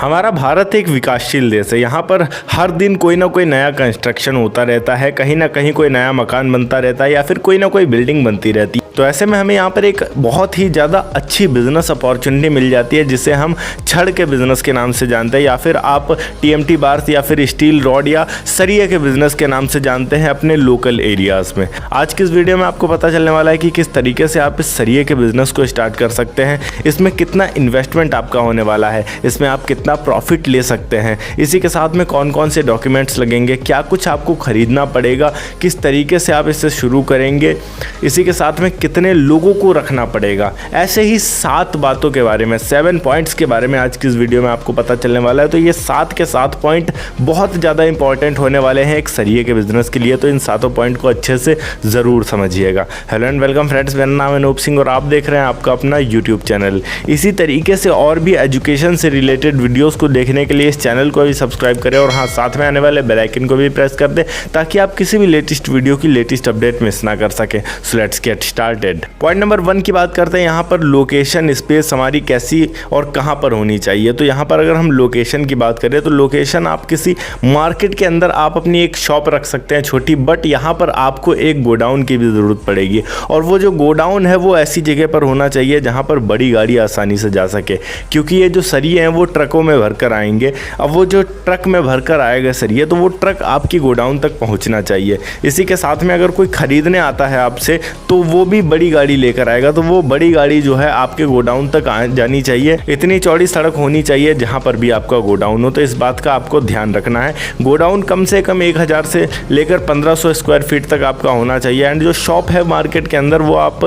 हमारा भारत एक विकासशील देश है। यहाँ पर हर दिन कोई ना कोई नया कंस्ट्रक्शन होता रहता है, कहीं ना कहीं कोई नया मकान बनता रहता है या फिर कोई ना कोई बिल्डिंग बनती रहती है। तो ऐसे में हमें यहाँ पर एक बहुत ही ज़्यादा अच्छी बिज़नेस अपॉर्चुनिटी मिल जाती है, जिसे हम छड़ के बिज़नेस के नाम से जानते हैं, या फिर आप टीएमटी बार्स या फिर स्टील रॉड या सरिये के बिज़नेस के नाम से जानते हैं अपने लोकल एरियाज़ में। आज की इस वीडियो में आपको पता चलने वाला है कि किस तरीके से आप इस सरिये के बिज़नेस को स्टार्ट कर सकते हैं, इसमें कितना इन्वेस्टमेंट आपका होने वाला है, इसमें आप कितना प्रॉफिट ले सकते हैं, इसी के साथ में कौन कौन से डॉक्यूमेंट्स लगेंगे, क्या कुछ आपको ख़रीदना पड़ेगा, किस तरीके से आप इसे शुरू करेंगे, इसी के साथ में कितने लोगों को रखना पड़ेगा। ऐसे ही 7 बातों के बारे में, 7 पॉइंट्स के बारे में आज की इस वीडियो में आपको पता चलने वाला है। तो ये 7 के 7 पॉइंट बहुत ज़्यादा इंपॉर्टेंट होने वाले हैं एक सरिये के बिजनेस के लिए, तो इन 7 पॉइंट को अच्छे से ज़रूर समझिएगा। हेलो एंड वेलकम फ्रेंड्स, मेरा नाम है अनूप सिंह और आप देख रहे हैं आपका अपना यूट्यूब चैनल। इसी तरीके से और भी एजुकेशन से रिलेटेड वीडियोज़ को देखने के लिए इस चैनल को भी सब्सक्राइब करें और हाँ, साथ में आने वाले बेल आइकन को भी प्रेस कर दें ताकि आप किसी भी लेटेस्ट वीडियो की लेटेस्ट अपडेट मिस ना कर सकें। So let's get started. Point number 1 की बात करते हैं। यहाँ पर लोकेशन स्पेस हमारी कैसी और कहाँ पर होनी चाहिए। तो यहाँ पर अगर हम लोकेशन की बात करें तो लोकेशन आप किसी मार्केट के अंदर आप अपनी एक शॉप रख सकते हैं छोटी, बट यहाँ पर आपको एक गोडाउन की भी ज़रूरत पड़ेगी और वो जो गोडाउन है वो ऐसी जगह पर होना चाहिए जहाँ पर बड़ी गाड़ी आसानी से जा सके, क्योंकि ये जो सरिये हैं वो ट्रकों में भरकर आएंगे। अब वो जो ट्रक में भरकर आएगा सरिये, तो वो ट्रक आपकी गोडाउन तक पहुँचना चाहिए। इसी के साथ में अगर कोई ख़रीदने आता है आपसे तो वो भी बड़ी गाड़ी लेकर आएगा, तो वो बड़ी गाड़ी जो है आपके गोडाउन तक जानी चाहिए। इतनी चौड़ी सड़क होनी चाहिए जहाँ पर भी आपका गोडाउन हो, तो इस बात का आपको ध्यान रखना है। गोडाउन कम से कम 1000 से लेकर 1500 स्क्वायर फीट तक आपका होना चाहिए एंड जो शॉप है मार्केट के अंदर वो आप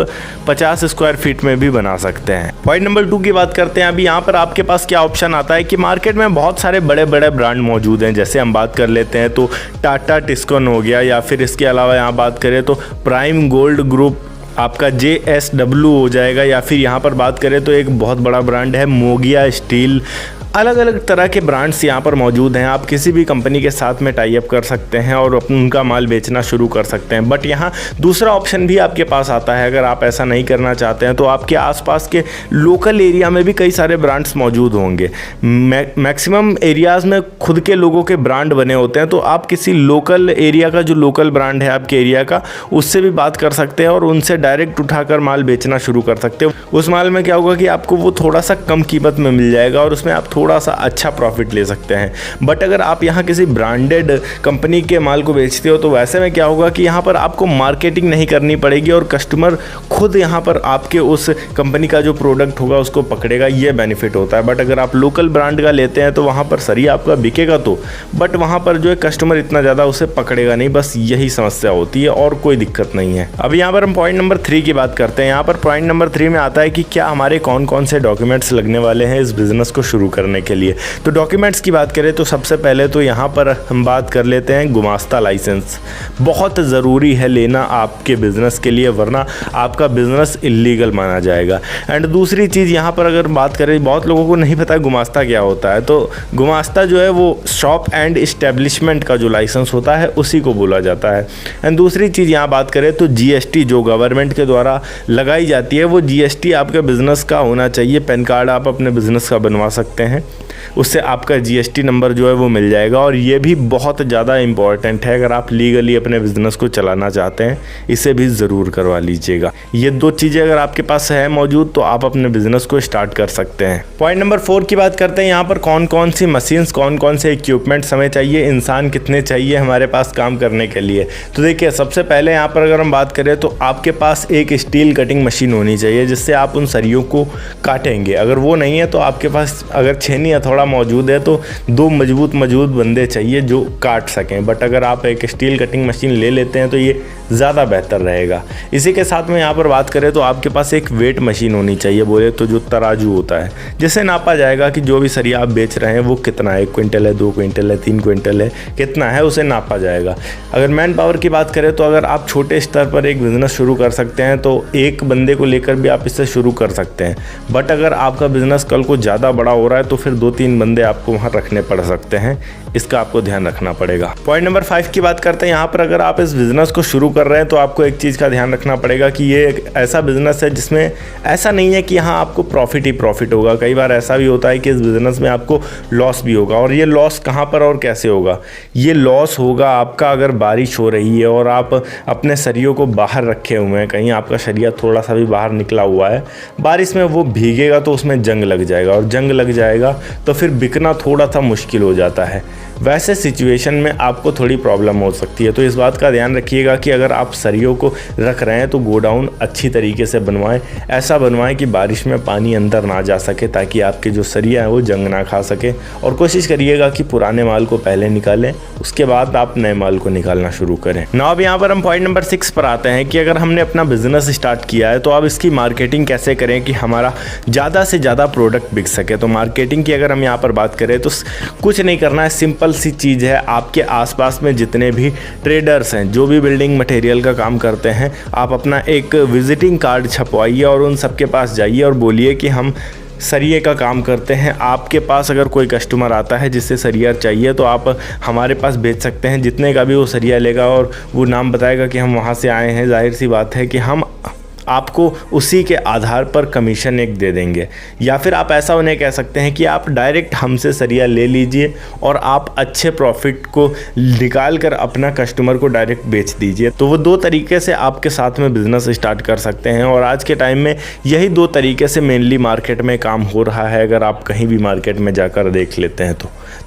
50 स्क्वायर फीट में भी बना सकते हैं। पॉइंट नंबर 2 की बात करते हैं। अभी यहाँ पर आपके पास क्या ऑप्शन आता है कि मार्केट में बहुत सारे बड़े बड़े ब्रांड मौजूद हैं। जैसे हम बात कर लेते हैं तो टाटा टिस्कॉन हो गया, या फिर इसके अलावा यहाँ बात करें तो प्राइम गोल्ड ग्रुप, आपका JSW हो जाएगा, या फिर यहाँ पर बात करें तो एक बहुत बड़ा ब्रांड है मोगिया स्टील। अलग अलग तरह के ब्रांड्स यहाँ पर मौजूद हैं। आप किसी भी कंपनी के साथ में टाई अप कर सकते हैं और उनका माल बेचना शुरू कर सकते हैं। बट यहाँ दूसरा ऑप्शन भी आपके पास आता है। अगर आप ऐसा नहीं करना चाहते हैं तो आपके आसपास के लोकल एरिया में भी कई सारे ब्रांड्स मौजूद होंगे। मैक्सिमम एरियाज़ में खुद के लोगों के ब्रांड बने होते हैं, तो आप किसी लोकल एरिया का जो लोकल ब्रांड है आपके एरिया का, उससे भी बात कर सकते हैं और उनसे डायरेक्ट उठाकर माल बेचना शुरू कर सकते हो। उस माल में क्या होगा कि आपको वो थोड़ा सा कम कीमत में मिल जाएगा और उसमें आप थोड़ा सा अच्छा प्रॉफिट ले सकते हैं। बट अगर आप यहाँ किसी ब्रांडेड कंपनी के माल को बेचते हो तो वैसे में क्या होगा कि यहाँ पर आपको मार्केटिंग नहीं करनी पड़ेगी और कस्टमर खुद यहाँ पर आपके उस कंपनी का जो प्रोडक्ट होगा उसको पकड़ेगा, ये बेनिफिट होता है। बट अगर आप लोकल ब्रांड का लेते हैं तो वहाँ पर सरिया आपका बिकेगा तो, बट वहाँ पर जो है कस्टमर इतना ज़्यादा उसे पकड़ेगा नहीं, बस यही समस्या होती है और कोई दिक्कत नहीं है। अब यहाँ पर हम पॉइंट नंबर 3 की बात करते हैं। यहाँ पर पॉइंट नंबर 3 में आता है कि क्या हमारे कौन कौन से डॉक्यूमेंट्स लगने वाले हैं इस बिज़नेस को शुरू करने के लिए। तो डॉक्यूमेंट्स की बात करें तो सबसे पहले तो यहाँ पर हम बात कर लेते हैं गुमास्ता लाइसेंस। बहुत ज़रूरी है लेना आपके बिज़नेस के लिए, वरना आपका बिज़नेस इलीगल माना जाएगा। एंड दूसरी चीज़ यहाँ पर अगर बात करें, बहुत लोगों को नहीं पता गुमास्ता क्या होता है। तो गुमास्ता जो है वो शॉप एंड इस्टेब्लिशमेंट का जो लाइसेंस होता है उसी को बोला जाता है। एंड दूसरी चीज़ यहाँ बात करें तो GST जो गवर्नमेंट के द्वारा लगाई जाती है, वो GST आपके बिज़नेस का होना चाहिए। पैन कार्ड आप अपने बिज़नेस का बनवा सकते हैं, उससे आपका GST नंबर जो है वो मिल जाएगा और ये भी बहुत ज़्यादा इम्पॉर्टेंट है। अगर आप लीगली अपने बिज़नेस को चलाना चाहते हैं, इसे भी ज़रूर करवा लीजिएगा। ये 2 चीज़ें अगर आपके पास है मौजूद तो आप अपने बिज़नेस को स्टार्ट कर सकते हैं। पॉइंट नंबर 4 की बात करते हैं। यहाँ पर कौन कौन सी मशीन्स, कौन कौन से इक्विपमेंट्स हमें चाहिए, इंसान कितने चाहिए हमारे पास काम करने के लिए। तो देखिए, सबसे पहले यहाँ पर अगर हम बात करें तो आपके पास एक स्टील कटिंग मशीन होनी चाहिए जिससे आप उन सरियों को काटेंगे। अगर वो नहीं है तो आपके पास अगर छेनी या थोड़ा मौजूद है तो 2 मजबूत बंदे चाहिए जो काट सकें। बट अगर आप एक स्टील कटिंग मशीन ले लेते हैं तो ये ज़्यादा बेहतर रहेगा। इसी के साथ में यहाँ पर बात करें तो आपके पास एक वेट मशीन होनी चाहिए, बोले तो जो तराजू होता है, जिससे नापा जाएगा कि जो भी सरिया आप बेच रहे हैं वो कितना है, 1 क्विंटल है, 2 क्विंटल है, 3 क्विंटल है, कितना है, उसे नापा जाएगा। अगर मैन पावर की बात करें तो अगर आप छोटे स्तर पर एक बिज़नेस शुरू कर सकते हैं तो एक बंदे को लेकर भी आप इससे शुरू कर सकते हैं। बट अगर आपका बिज़नेस कल को ज़्यादा बड़ा हो रहा है तो फिर 2-3 बंदे आपको वहाँ रखने पड़ सकते हैं। इसका आपको ध्यान रखना पड़ेगा। पॉइंट नंबर 5 की बात करते हैं। यहाँ पर अगर आप इस बिज़नेस को शुरू कर रहे हैं तो आपको एक चीज़ का ध्यान रखना पड़ेगा कि ये एक ऐसा बिज़नेस है जिसमें ऐसा नहीं है कि यहाँ आपको प्रॉफिट ही प्रॉफिट होगा। कई बार ऐसा भी होता है कि इस बिज़नेस में आपको लॉस भी होगा। और ये लॉस कहाँ पर और कैसे होगा? ये लॉस होगा आपका अगर बारिश हो रही है और आप अपने सरियों को बाहर रखे हुए हैं, कहीं आपका सरिया थोड़ा सा भी बाहर निकला हुआ है, बारिश में वो भीगेगा तो उसमें जंग लग जाएगा, और जंग लग जाएगा तो फिर बिकना थोड़ा सा मुश्किल हो जाता है। वैसे सिचुएशन में आपको थोड़ी प्रॉब्लम हो सकती है। तो इस बात का ध्यान रखिएगा कि अगर आप सरियों को रख रहे हैं तो गोडाउन अच्छी तरीके से बनवाएं। ऐसा बनवाएं कि बारिश में पानी अंदर ना जा सके, ताकि आपके जो सरिया है वो जंग ना खा सके। और कोशिश करिएगा कि पुराने माल को पहले निकालें, उसके बाद आप नए माल को निकालना शुरू करें। ना अब यहाँ पर हम पॉइंट नंबर 6 पर आते हैं कि अगर हमने अपना बिजनेस स्टार्ट किया है तो अब इसकी मार्केटिंग कैसे करें कि हमारा ज़्यादा से ज़्यादा प्रोडक्ट बिक सके। तो मार्केटिंग की अगर हम यहाँ पर बात करें तो कुछ नहीं करना है, सिंपल सी चीज़ है। आपके आसपास में जितने भी ट्रेडर्स हैं, जो भी बिल्डिंग मटेरियल का काम करते हैं, आप अपना एक विजिटिंग कार्ड छपवाइए और उन सबके पास जाइए और बोलिए कि हम सरिये का काम करते हैं। आपके पास अगर कोई कस्टमर आता है जिससे सरिया चाहिए तो आप हमारे पास भेज सकते हैं। जितने का भी वो सरिया लेगा और वो नाम बताएगा कि हम वहाँ से आए हैं, जाहिर सी बात है कि हम आपको उसी के आधार पर कमीशन एक दे देंगे। या फिर आप ऐसा उन्हें कह सकते हैं कि आप डायरेक्ट हमसे सरिया ले लीजिए और आप अच्छे प्रॉफिट को निकाल कर अपना कस्टमर को डायरेक्ट बेच दीजिए। तो वो 2 तरीके से आपके साथ में बिज़नेस स्टार्ट कर सकते हैं। और आज के टाइम में यही 2 तरीके से मेनली मार्केट में काम हो रहा है। अगर आप कहीं भी मार्केट में जाकर देख लेते हैं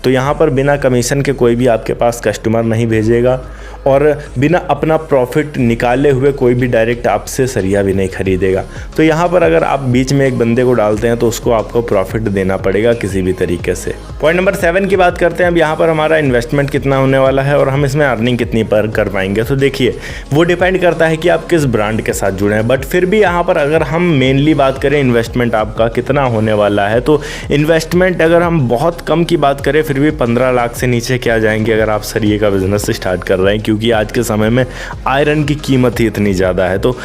तो यहाँ पर बिना कमीशन के कोई भी आपके पास कस्टमर नहीं भेजेगा, और बिना अपना प्रॉफिट निकाले हुए कोई भी डायरेक्ट आपसे सरिया भी नहीं खरीदेगा। तो यहाँ पर अगर आप बीच में एक बंदे को डालते हैं तो उसको आपको प्रॉफिट देना पड़ेगा किसी भी तरीके से। पॉइंट नंबर 7 की बात करते हैं। अब यहाँ पर हमारा इन्वेस्टमेंट कितना होने वाला है और हम इसमें अर्निंग कितनी पर कर पाएंगे। तो देखिए, वो डिपेंड करता है कि आप किस ब्रांड के साथ जुड़े हैं। बट फिर भी यहाँ पर अगर हम मेनली बात करें इन्वेस्टमेंट आपका कितना होने वाला है, तो इन्वेस्टमेंट अगर हम बहुत कम की बात करें फिर भी 15 लाख से नीचे क्या जाएंगे अगर आप सरिये का बिज़नेस स्टार्ट कर रहे हैं, क्योंकि आज के समय में आयरन की कीमत ही इतनी ज़्यादा है। तो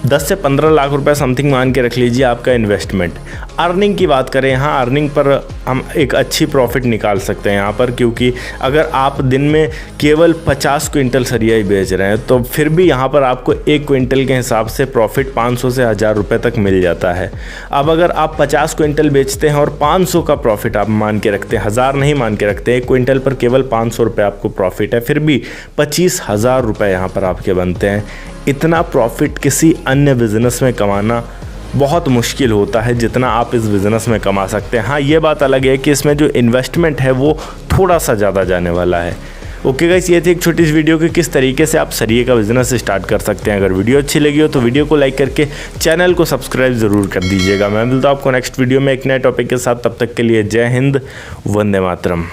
10 से 15 लाख रुपए समथिंग मान के रख लीजिए आपका इन्वेस्टमेंट। अर्निंग की बात करें, यहाँ अर्निंग पर हम एक अच्छी प्रॉफिट निकाल सकते हैं यहाँ पर, क्योंकि अगर आप दिन में केवल 50 क्विंटल सरिया ही बेच रहे हैं तो फिर भी यहाँ पर आपको 1 क्विंटल के हिसाब से प्रॉफिट 500 से 1000 रुपये तक मिल जाता है। अब अगर आप 50 क्विंटल बेचते हैं और 500 का प्रॉफिट आप मान के रखते हैं, 1000 नहीं मान के रखते, 1 क्विंटल पर केवल 500 रुपये आपको प्रॉफिट है, फिर भी 25,000 रुपये यहाँ पर आपके बनते हैं। इतना प्रॉफिट किसी अन्य बिज़नेस में कमाना बहुत मुश्किल होता है जितना आप इस बिज़नेस में कमा सकते हैं। हाँ, ये बात अलग है कि इसमें जो इन्वेस्टमेंट है वो थोड़ा सा ज़्यादा जाने वाला है। ओके गाइस, ये थी एक छोटी सी वीडियो कि किस तरीके से आप सरिये का बिज़नेस स्टार्ट कर सकते हैं। अगर वीडियो अच्छी लगी हो तो वीडियो को लाइक करके चैनल को सब्सक्राइब ज़रूर कर दीजिएगा। मैं मिलता हूँ आपको नेक्स्ट वीडियो में एक नए टॉपिक के साथ। तब तक के लिए जय हिंद, वंदे मातरम।